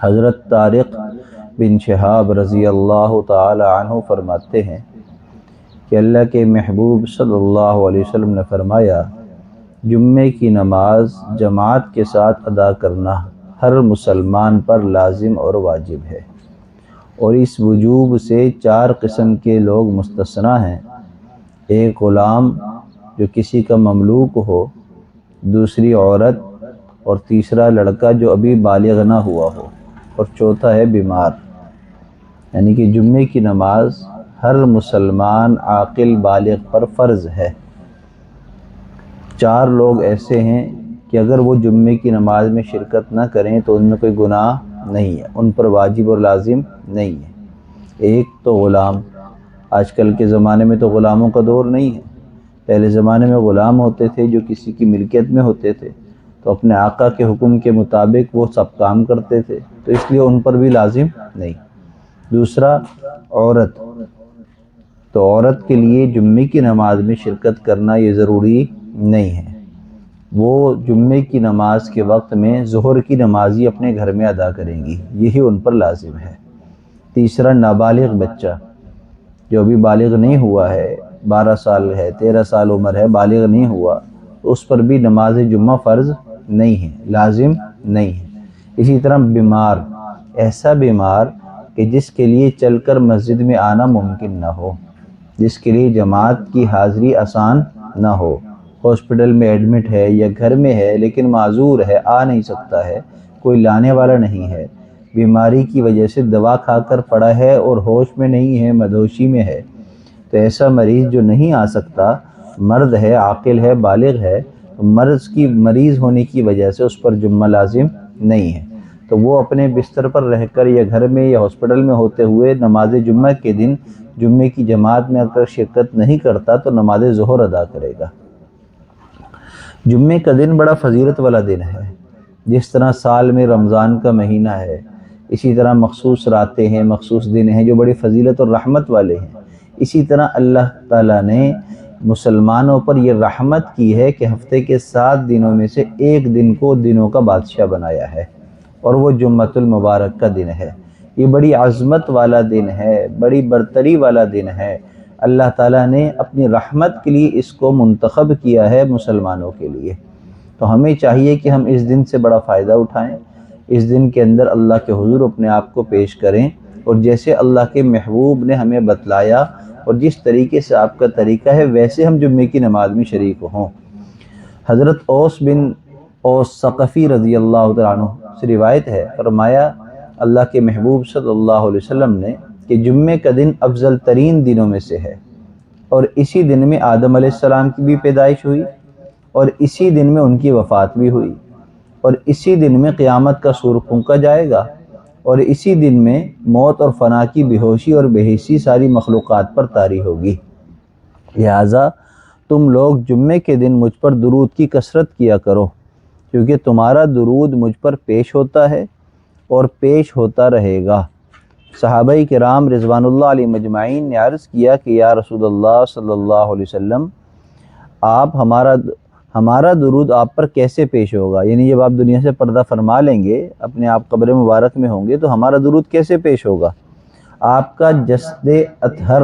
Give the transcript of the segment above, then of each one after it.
حضرت طارق بن شہاب رضی اللہ تعالی عنہ فرماتے ہیں کہ اللہ کے محبوب صلی اللہ علیہ وسلم نے فرمایا، جمعے کی نماز جماعت کے ساتھ ادا کرنا ہر مسلمان پر لازم اور واجب ہے، اور اس وجوب سے 4 قسم کے لوگ مستثنیٰ ہیں۔ ایک غلام جو کسی کا مملوک ہو، دوسری عورت، اور تیسرا لڑکا جو ابھی بالغ نہ ہوا ہو، اور چوتھا ہے بیمار۔ یعنی کہ جمعے کی نماز ہر مسلمان عاقل بالغ پر فرض ہے۔ 4 لوگ ایسے ہیں کہ اگر وہ جمعے کی نماز میں شرکت نہ کریں تو ان میں کوئی گناہ نہیں ہے، ان پر واجب اور لازم نہیں ہے۔ ایک تو غلام، آج کل کے زمانے میں تو غلاموں کا دور نہیں ہے، پہلے زمانے میں غلام ہوتے تھے جو کسی کی ملکیت میں ہوتے تھے، تو اپنے آقا کے حکم کے مطابق وہ سب کام کرتے تھے، تو اس لیے ان پر بھی لازم نہیں۔ دوسرا عورت، تو عورت کے لیے جمعے کی نماز میں شرکت کرنا یہ ضروری نہیں ہے، وہ جمعے کی نماز کے وقت میں ظہر کی نماز ہی اپنے گھر میں ادا کریں گی، یہی ان پر لازم ہے۔ تیسرا نابالغ بچہ جو ابھی بالغ نہیں ہوا ہے، 12 سال ہے، 13 سال عمر ہے، بالغ نہیں ہوا، تو اس پر بھی نماز جمعہ فرض نہیں ہے، لازم نہیں ہے۔ اسی طرح بیمار، ایسا بیمار کہ جس کے لیے چل کر مسجد میں آنا ممکن نہ ہو، جس کے لیے جماعت کی حاضری آسان نہ ہو، ہاسپٹل میں ایڈمٹ ہے یا گھر میں ہے لیکن معذور ہے، آ نہیں سکتا ہے، کوئی لانے والا نہیں ہے، بیماری کی وجہ سے دوا کھا کر پڑا ہے اور ہوش میں نہیں ہے، مدہوشی میں ہے، تو ایسا مریض جو نہیں آ سکتا، مرد ہے، عاقل ہے، بالغ ہے، مریض ہونے کی وجہ سے اس پر جمعہ لازم نہیں ہے، تو وہ اپنے بستر پر رہ کر یا گھر میں یا ہاسپٹل میں ہوتے ہوئے نماز جمعہ کے دن جمعے کی جماعت میں اگر شرکت نہیں کرتا تو نماز ظہر ادا کرے گا۔ جمعے کا دن بڑا فضیلت والا دن ہے، جس طرح سال میں رمضان کا مہینہ ہے، اسی طرح مخصوص راتیں ہیں، مخصوص دن ہیں جو بڑی فضیلت اور رحمت والے ہیں، اسی طرح اللہ تعالیٰ نے مسلمانوں پر یہ رحمت کی ہے کہ ہفتے کے 7 دنوں میں سے ایک دن کو دنوں کا بادشاہ بنایا ہے، اور وہ جمعۃ المبارک کا دن ہے۔ یہ بڑی عظمت والا دن ہے، بڑی برتری والا دن ہے، اللہ تعالیٰ نے اپنی رحمت کے لیے اس کو منتخب کیا ہے مسلمانوں کے لیے، تو ہمیں چاہیے کہ ہم اس دن سے بڑا فائدہ اٹھائیں، اس دن کے اندر اللہ کے حضور اپنے آپ کو پیش کریں، اور جیسے اللہ کے محبوب نے ہمیں بتلایا اور جس طریقے سے آپ کا طریقہ ہے ویسے ہم جمعے کی نماز میں شریک ہوں۔ حضرت اوس بن اوس ثقفی رضی اللہ تعالیٰ عنہ سے روایت ہے، فرمایا اللہ کے محبوب صلی اللہ علیہ وسلم نے کہ جمعے کا دن افضل ترین دنوں میں سے ہے، اور اسی دن میں آدم علیہ السلام کی بھی پیدائش ہوئی، اور اسی دن میں ان کی وفات بھی ہوئی، اور اسی دن میں قیامت کا سور پھونکا جائے گا، اور اسی دن میں موت اور فنا کی بے ہوشی اور بے حسی ساری مخلوقات پر طاری ہوگی، لہٰذا تم لوگ جمعے کے دن مجھ پر درود کی کثرت کیا کرو، کیونکہ تمہارا درود مجھ پر پیش ہوتا ہے اور پیش ہوتا رہے گا۔ صحابہ کرام رضوان اللہ علیہ مجمعین نے عرض کیا کہ یا رسول اللہ صلی اللہ علیہ وسلم، آپ ہمارا درود آپ پر کیسے پیش ہوگا؟ یعنی جب آپ دنیا سے پردہ فرما لیں گے، اپنے آپ قبر مبارک میں ہوں گے تو ہمارا درود کیسے پیش ہوگا؟ آپ کا جسد اطہر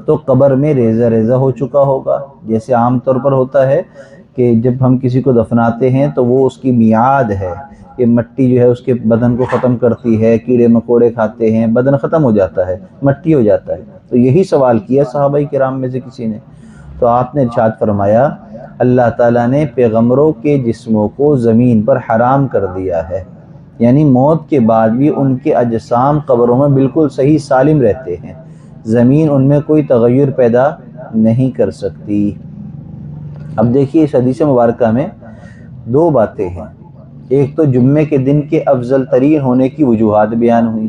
تو قبر میں ریزہ ریزہ ہو چکا ہوگا، جیسے عام طور پر ہوتا ہے کہ جب ہم کسی کو دفناتے ہیں تو وہ اس کی میعاد ہے، یہ مٹی جو ہے اس کے بدن کو ختم کرتی ہے، کیڑے مکوڑے کھاتے ہیں، بدن ختم ہو جاتا ہے، مٹی ہو جاتا ہے، تو یہی سوال کیا صحابہ کرام میں سے کسی نے، تو آپ نے ارشاد فرمایا اللہ تعالیٰ نے پیغمبروں کے جسموں کو زمین پر حرام کر دیا ہے، یعنی موت کے بعد بھی ان کے اجسام قبروں میں بالکل صحیح سالم رہتے ہیں، زمین ان میں کوئی تغیر پیدا نہیں کر سکتی۔ اب دیکھیے اس حدیث مبارکہ میں 2 باتیں ہیں، ایک تو جمعے کے دن کے افضل ترین ہونے کی وجوہات بیان ہوئی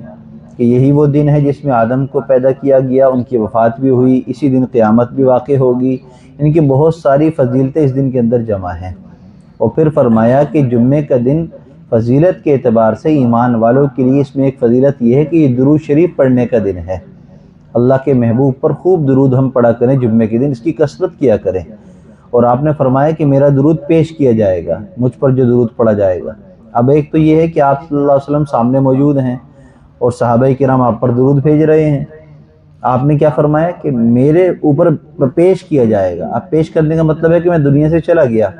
کہ یہی وہ دن ہے جس میں آدم کو پیدا کیا گیا، ان کی وفات بھی ہوئی، اسی دن قیامت بھی واقع ہوگی، ان کی بہت ساری فضیلتیں اس دن کے اندر جمع ہیں، اور پھر فرمایا کہ جمعے کا دن فضیلت کے اعتبار سے ایمان والوں کے لیے اس میں ایک فضیلت یہ ہے کہ یہ درود شریف پڑھنے کا دن ہے، اللہ کے محبوب پر خوب درود ہم پڑھا کریں جمعے کے دن، اس کی کثرت کیا کریں، اور آپ نے فرمایا کہ میرا درود پیش کیا جائے گا، مجھ پر جو درود پڑھا جائے گا، اب ایک تو یہ ہے کہ آپ صلی اللہ علیہ وسلم سامنے موجود ہیں اور صحابہ کرام آپ پر درود بھیج رہے ہیں. آپ نے کیا فرمایا کہ میرے اوپر پیش کیا جائے گا. اب پیش کرنے کا مطلب ہے کہ میں دنیا سے چلا گیا،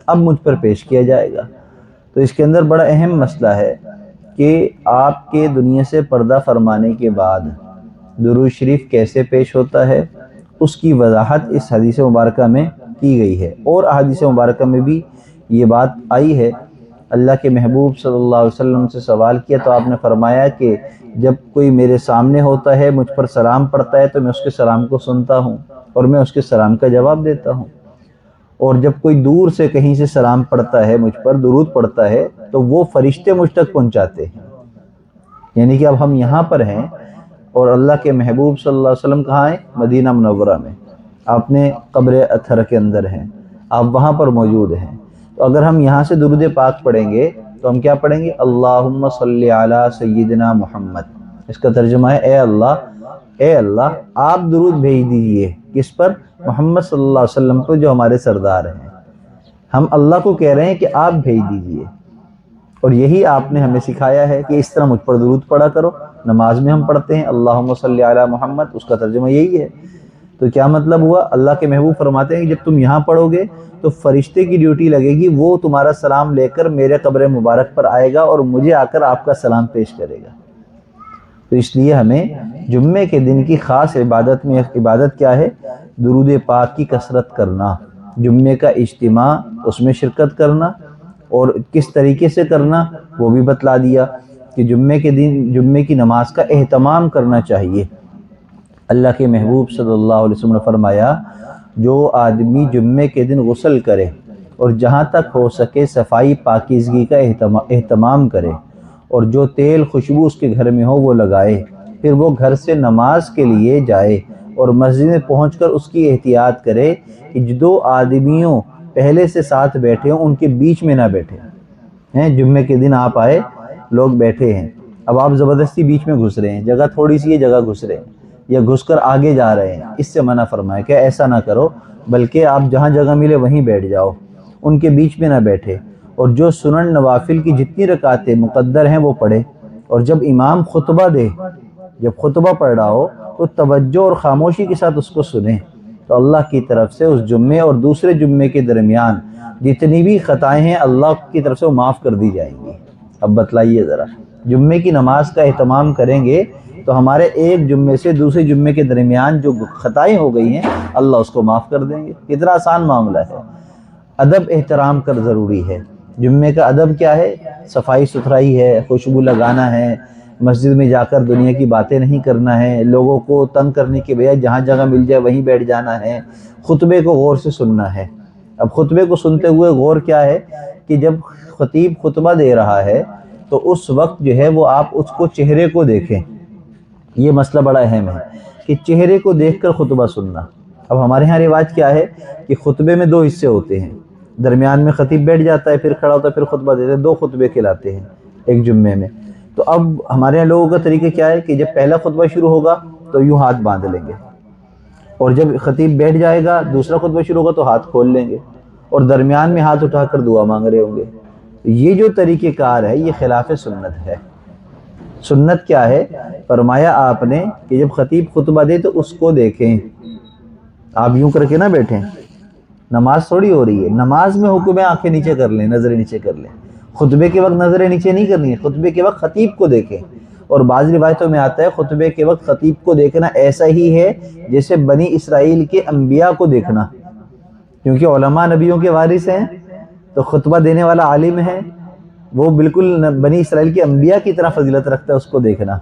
اب مجھ پر پیش کیا جائے گا. تو اس کے اندر بڑا اہم مسئلہ ہے کہ آپ کے دنیا سے پردہ فرمانے کے بعد درود شریف کیسے پیش ہوتا ہے، اس کی وضاحت اس حدیث مبارکہ میں کی گئی ہے. اور احادیث مبارکہ میں بھی یہ بات آئی ہے. اللہ کے محبوب صلی اللہ علیہ وسلم سے سوال کیا تو آپ نے فرمایا کہ جب کوئی میرے سامنے ہوتا ہے، مجھ پر سلام پڑھتا ہے تو میں اس کے سلام کو سنتا ہوں اور میں اس کے سلام کا جواب دیتا ہوں. اور جب کوئی دور سے کہیں سے سلام پڑھتا ہے، مجھ پر درود پڑھتا ہے، تو وہ فرشتے مجھ تک پہنچاتے ہیں. یعنی کہ اب ہم یہاں پر ہیں اور اللہ کے محبوب صلی اللہ علیہ وسلم کہاں ہیں؟ مدینہ منورہ میں. آپ نے قبر اطہر کے اندر ہیں، آپ وہاں پر موجود ہیں. تو اگر ہم یہاں سے درود پاک پڑھیں گے تو ہم کیا پڑھیں گے؟ اللہم صلی علی سیدنا محمد. اس کا ترجمہ ہے اے اللہ آپ درود بھیج دیجئے کس پر؟ محمد صلی اللہ علیہ وسلم پر، جو ہمارے سردار ہیں. ہم اللہ کو کہہ رہے ہیں کہ آپ بھیج دیجئے، اور یہی آپ نے ہمیں سکھایا ہے کہ اس طرح مجھ پر درود پڑھا کرو. نماز میں ہم پڑھتے ہیں اللہم صلی علی محمد، اس کا ترجمہ یہی ہے. تو کیا مطلب ہوا؟ اللہ کے محبوب فرماتے ہیں کہ جب تم یہاں پڑھو گے تو فرشتے کی ڈیوٹی لگے گی، وہ تمہارا سلام لے کر میرے قبر مبارک پر آئے گا اور مجھے آ کر آپ کا سلام پیش کرے گا. تو اس لیے ہمیں جمعے کے دن کی خاص عبادت کیا ہے؟ درود پاک کی کثرت کرنا، جمعے کا اجتماع اس میں شرکت کرنا. اور کس طریقے سے کرنا وہ بھی بتلا دیا کہ جمعے کے دن جمعے کی نماز کا اہتمام کرنا چاہیے. اللہ کے محبوب صلی اللہ علیہ وسلم نے فرمایا جو آدمی جمعے کے دن غسل کرے اور جہاں تک ہو سکے صفائی پاکیزگی کا اہتمام کرے، اور جو تیل خوشبو اس کے گھر میں ہو وہ لگائے، پھر وہ گھر سے نماز کے لیے جائے اور مسجد میں پہنچ کر اس کی احتیاط کرے کہ جو دو آدمیوں پہلے سے ساتھ بیٹھے ہوں ان کے بیچ میں نہ بیٹھے ہیں. جمعے کے دن آپ آئے، لوگ بیٹھے ہیں، اب آپ زبردستی بیچ میں گھس رہے ہیں، جگہ تھوڑی سی ہے جگہ گھس رہے ہیں یا گھس کر آگے جا رہے ہیں. اس سے منع فرمایا کہ ایسا نہ کرو، بلکہ آپ جہاں جگہ ملے وہیں بیٹھ جاؤ، ان کے بیچ میں نہ بیٹھے. اور جو سنن نوافل کی جتنی رکعتیں مقدر ہیں وہ پڑھے. اور جب امام خطبہ دے، جب خطبہ پڑھ رہا ہو تو توجہ اور خاموشی کے ساتھ اس کو سنیں. تو اللہ کی طرف سے اس جمعے اور دوسرے جمعے کے درمیان جتنی بھی خطائیں ہیں اللہ کی طرف سے وہ معاف کر دی جائیں گی. اب بتلائیے ذرا، جمعے کی نماز کا اہتمام کریں گے تو ہمارے ایک جمعے سے دوسرے جمعے کے درمیان جو خطائیں ہو گئی ہیں اللہ اس کو معاف کر دیں گے. کتنا آسان معاملہ ہے. ادب احترام کر ضروری ہے. جمعے کا ادب کیا ہے؟ صفائی ستھرائی ہے، خوشبو لگانا ہے، مسجد میں جا کر دنیا کی باتیں نہیں کرنا ہے، لوگوں کو تنگ کرنے کے بجائے جہاں جگہ مل جائے وہیں بیٹھ جانا ہے، خطبے کو غور سے سننا ہے. اب خطبے کو سنتے ہوئے غور کیا ہے کہ جب خطیب خطبہ دے رہا ہے تو اس وقت جو ہے وہ آپ اس کو چہرے کو دیکھیں. یہ مسئلہ بڑا اہم ہے کہ چہرے کو دیکھ کر خطبہ سننا. اب ہمارے ہاں رواج کیا ہے کہ خطبے میں دو حصے ہوتے ہیں، درمیان میں خطیب بیٹھ جاتا ہے، پھر کھڑا ہوتا ہے، پھر خطبہ دیتے ہیں. دو خطبے کھلاتے ہیں ایک جمعے میں. تو اب ہمارے یہاں لوگوں کا طریقہ کیا ہے کہ جب پہلا خطبہ شروع ہوگا تو یوں ہاتھ باندھ لیں گے، اور جب خطیب بیٹھ جائے گا دوسرا خطبہ شروع ہوگا تو ہاتھ کھول لیں گے، اور درمیان میں ہاتھ اٹھا کر دعا مانگ رہے ہوں گے. یہ جو طریقہ کار ہے یہ خلاف سنت ہے. سنت کیا ہے؟ فرمایا آپ نے کہ جب خطیب خطبہ دے تو اس کو دیکھیں، آپ یوں کر کے نہ بیٹھیں. نماز تھوڑی ہو رہی ہے، نماز میں حکم ہے آنکھیں نیچے کر لیں، نظریں نیچے کر لیں. خطبے کے وقت نظریں نیچے نہیں کرنی ہے، خطبے کے وقت خطیب کو دیکھیں. اور بعض روایتوں میں آتا ہے خطبے کے وقت خطیب کو دیکھنا ایسا ہی ہے جیسے بنی اسرائیل کے انبیاء کو دیکھنا، کیونکہ علماء نبیوں کے وارث ہیں. تو خطبہ دینے والا عالم ہے، وہ بالکل بنی اسرائیل کے انبیاء کی طرح فضیلت رکھتا ہے، اس کو دیکھنا.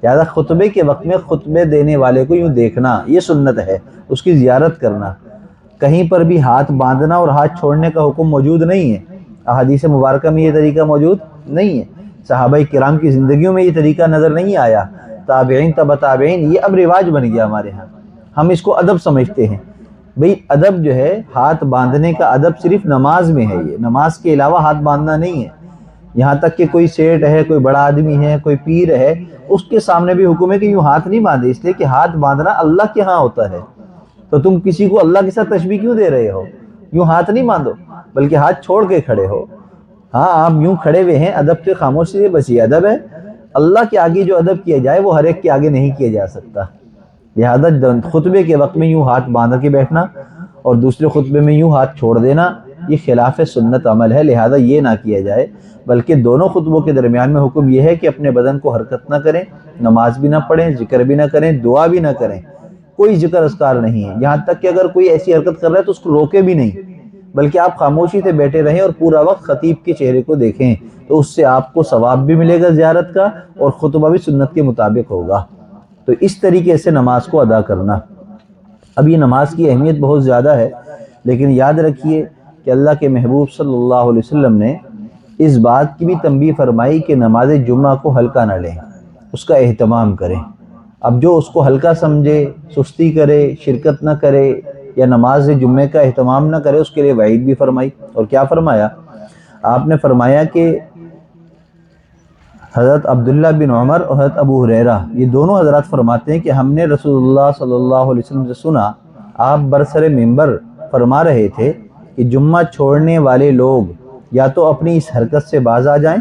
لہٰذا خطبے کے وقت میں خطبے دینے والے کو یوں دیکھنا یہ سنت ہے، اس کی زیارت کرنا. کہیں پر بھی ہاتھ باندھنا اور ہاتھ چھوڑنے کا حکم موجود نہیں ہے. احادیث مبارکہ میں یہ طریقہ موجود نہیں ہے. صحابہ کرام کی زندگیوں میں یہ طریقہ نظر نہیں آیا. تابعین تبع تابعین یہ اب رواج بن گیا ہمارے ہاں، ہم اس کو ادب سمجھتے ہیں. بھئی ادب جو ہے، ہاتھ باندھنے کا ادب صرف نماز میں ہے. یہ نماز کے علاوہ ہاتھ باندھنا نہیں ہے. یہاں تک کہ کوئی سیٹ ہے، کوئی بڑا آدمی ہے، کوئی پیر ہے، اس کے سامنے بھی حکم ہے کہ یوں ہاتھ نہیں باندھے، اس لیے کہ ہاتھ باندھنا اللہ کے ہاں ہوتا ہے. تو تم کسی کو اللہ کے ساتھ تشبیہ کیوں دے رہے ہو؟ یوں ہاتھ نہیں باندھو، بلکہ ہاتھ چھوڑ کے کھڑے ہو. ہاں آپ یوں کھڑے ہوئے ہیں، ادب سے خاموشی سے، بس یہ ادب ہے۔ اللہ کے آگے جو ادب کیا جائے وہ ہر ایک کے آگے نہیں کیا جا سکتا۔ لہذا خطبے کے وقت میں یوں ہاتھ باندھ کے بیٹھنا اور دوسرے خطبے میں یوں ہاتھ چھوڑ دینا، یہ خلاف سنت عمل ہے، لہذا یہ نہ کیا جائے۔ بلکہ دونوں خطبوں کے درمیان میں حکم یہ ہے کہ اپنے بدن کو حرکت نہ کریں، نماز بھی نہ پڑھیں، ذکر بھی نہ کریں، دعا بھی نہ کریں، کوئی ذکر اذکار نہیں ہے۔ یہاں تک کہ اگر کوئی ایسی حرکت کر رہا ہے تو اس کو روکے بھی نہیں، بلکہ آپ خاموشی سے بیٹھے رہیں اور پورا وقت خطیب کے چہرے کو دیکھیں، تو اس سے آپ کو ثواب بھی ملے گا زیارت کا، اور خطبہ بھی سنت کے مطابق ہوگا۔ تو اس طریقے سے نماز کو ادا کرنا۔ اب یہ نماز کی اہمیت بہت زیادہ ہے، لیکن یاد رکھیے کہ اللہ کے محبوب صلی اللہ علیہ وسلم نے اس بات کی بھی تنبیہ فرمائی کہ نماز جمعہ کو ہلکا نہ لیں، اس کا اہتمام کریں۔ اب جو اس کو ہلکا سمجھے، سستی کرے، شرکت نہ کرے یا نماز جمعہ کا اہتمام نہ کرے، اس کے لیے وعید بھی فرمائی۔ اور کیا فرمایا؟ آپ نے فرمایا کہ حضرت عبداللہ بن عمر اور حضرت ابو ہریرہ، یہ دونوں حضرات فرماتے ہیں کہ ہم نے رسول اللہ صلی اللہ علیہ وسلم سے سنا، آپ برسر منبر فرما رہے تھے کہ جمعہ چھوڑنے والے لوگ یا تو اپنی اس حرکت سے باز آ جائیں،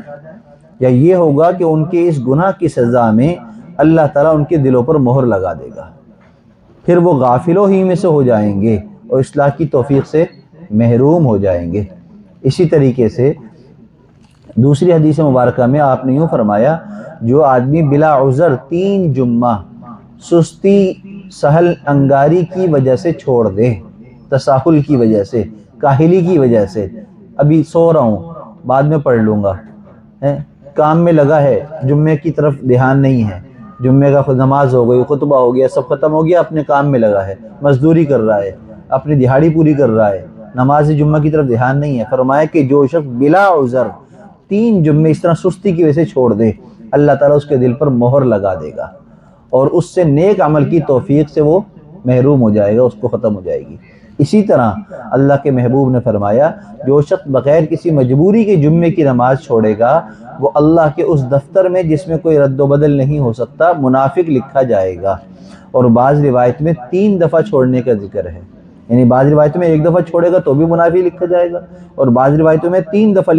یا یہ ہوگا کہ ان کے اس گناہ کی سزا میں اللہ تعالیٰ ان کے دلوں پر مہر لگا دے گا، پھر وہ غافلوں ہی میں سے ہو جائیں گے اور اصلاح کی توفیق سے محروم ہو جائیں گے۔ اسی طریقے سے دوسری حدیث مبارکہ میں آپ نے یوں فرمایا، جو آدمی بلا عذر 3 جمعہ سستی سہل انگاری کی وجہ سے چھوڑ دے، تساہل کی وجہ سے، کاہلی کی وجہ سے، ابھی سو رہا ہوں بعد میں پڑھ لوں گا، کام میں لگا ہے، جمعے کی طرف دھیان نہیں ہے، جمعے کا نماز ہو گئی، خطبہ ہو گیا، سب ختم ہو گیا، اپنے کام میں لگا ہے، مزدوری کر رہا ہے، اپنی دہاڑی پوری کر رہا ہے، نماز جمعہ کی طرف دھیان نہیں ہے۔ فرمایا کہ جو شخص بلا عذر 3 جمعے اس طرح سستی کی وجہ سے چھوڑ دے، اللہ تعالیٰ اس کے دل پر مہر لگا دے گا اور اس سے نیک عمل کی توفیق سے وہ محروم ہو جائے گا، اس کو ختم ہو جائے گی۔ اسی طرح اللہ کے محبوب نے فرمایا، جو شخص بغیر کسی مجبوری کے جمعے کی نماز چھوڑے گا، وہ اللہ کے اس دفتر میں جس میں کوئی رد و بدل نہیں ہو سکتا، منافق لکھا جائے گا۔ اور بعض روایت میں 3 دفعہ چھوڑنے کا ذکر ہے، یعنی بعض روایتوں میں 1 دفعہ چھوڑے گا تو بھی منافق لکھا جائے گا، اور بعض روایتوں میں 3 دفعہ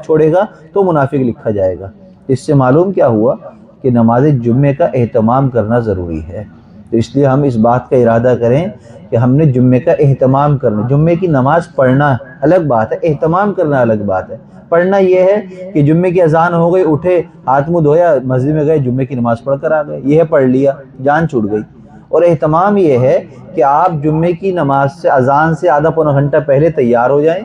چھوڑے گا تو منافق لکھا جائے گا۔ اس سے معلوم کیا ہوا کہ نماز جمعے کا اہتمام کرنا ضروری ہے۔ تو اس لیے ہم اس بات کا ارادہ کریں کہ ہم نے جمعے کا اہتمام کرنا، جمعے کی نماز پڑھنا الگ بات ہے، اہتمام کرنا الگ بات ہے۔ پڑھنا یہ ہے کہ جمعے کی اذان ہو گئی، اٹھے، ہاتھ منہ دھویا، مسجد میں گئے، جمعے کی نماز پڑھ کر آ گئے، یہ ہے پڑھ لیا، جان چھوٹ گئی۔ اور اہتمام یہ ہے کہ آپ جمعے کی نماز سے، اذان سے آدھا پونا گھنٹہ پہلے تیار ہو جائیں،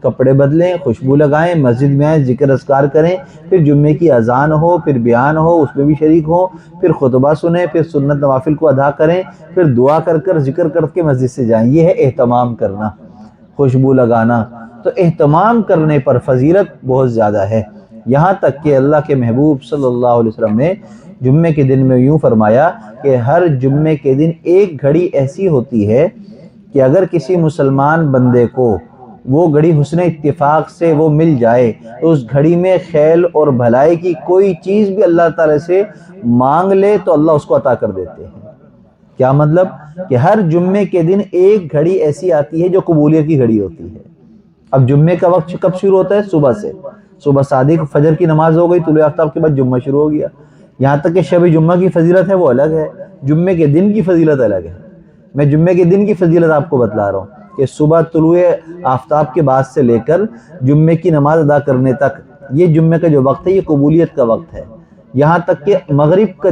کپڑے بدلیں، خوشبو لگائیں، مسجد میں آئیں، ذکر اذکار کریں، پھر جمعے کی اذان ہو، پھر بیان ہو، اس میں بھی شریک ہوں، پھر خطبہ سنیں، پھر سنت نوافل کو ادا کریں، پھر دعا کر ذکر کر کے مسجد سے جائیں۔ یہ ہے اہتمام کرنا، خوشبو لگانا۔ تو اہتمام کرنے پر فضیلت بہت زیادہ ہے، یہاں تک کہ اللہ کے محبوب صلی اللہ علیہ وسلم نے جمعے کے دن میں یوں فرمایا کہ ہر جمعے کے دن ایک گھڑی ایسی ہوتی ہے کہ اگر کسی مسلمان بندے کو وہ گھڑی حسن اتفاق سے وہ مل جائے تو اس گھڑی میں خیر اور بھلائی کی کوئی چیز بھی اللہ تعالی سے مانگ لے تو اللہ اس کو عطا کر دیتے ہیں۔ کیا مطلب؟ کہ ہر جمعے کے دن ایک گھڑی ایسی آتی ہے جو قبولیت کی گھڑی ہوتی ہے۔ اب جمعے کا وقت کب شروع ہوتا ہے؟ صبح سے، صبح صادق فجر کی نماز ہو گئی، طلوع آفتاب کے بعد جمعہ شروع ہو گیا۔ یہاں تک کہ شب جمعہ کی فضیلت ہے وہ الگ ہے، جمعے کے دن کی فضیلت الگ ہے۔ میں جمعے کے دن کی فضیلت آپ کو بتلا رہا ہوں کہ صبح طلوع آفتاب کے بعد سے لے کر جمعے کی نماز ادا کرنے تک، یہ جمعے کا جو وقت ہے یہ قبولیت کا وقت ہے۔ یہاں تک کہ مغرب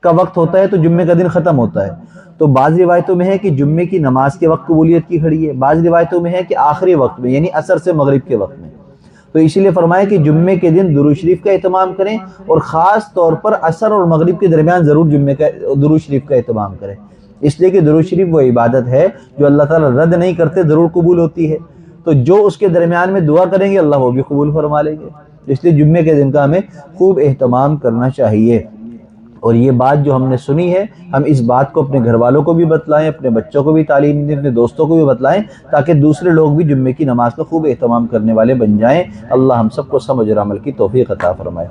کا وقت ہوتا ہے تو جمعے کا دن ختم ہوتا ہے۔ تو بعض روایتوں میں ہے کہ جمعے کی نماز کے وقت قبولیت کی گھڑی ہے، بعض روایتوں میں ہے کہ آخری وقت میں، یعنی عصر سے مغرب کے وقت میں۔ تو اسی لیے فرمایا کہ جمعے کے دن درود شریف کا اہتمام کریں، اور خاص طور پر عصر اور مغرب کے درمیان ضرور جمعے کا درود شریف کا اہتمام کریں، اس لیے کہ درود شریف وہ عبادت ہے جو اللہ تعالیٰ رد نہیں کرتے، ضرور قبول ہوتی ہے۔ تو جو اس کے درمیان میں دعا کریں گے اللہ وہ بھی قبول فرما لیں گے۔ اس لیے جمعے کے دن کا ہمیں خوب اہتمام کرنا چاہیے۔ اور یہ بات جو ہم نے سنی ہے، ہم اس بات کو اپنے گھر والوں کو بھی بتلائیں، اپنے بچوں کو بھی تعلیم دیں، اپنے دوستوں کو بھی بتلائیں، تاکہ دوسرے لوگ بھی جمعے کی نماز کا خوب اہتمام کرنے والے بن جائیں۔ اللہ ہم سب کو سمجھ اور عمل کی توفیق عطا فرمائے۔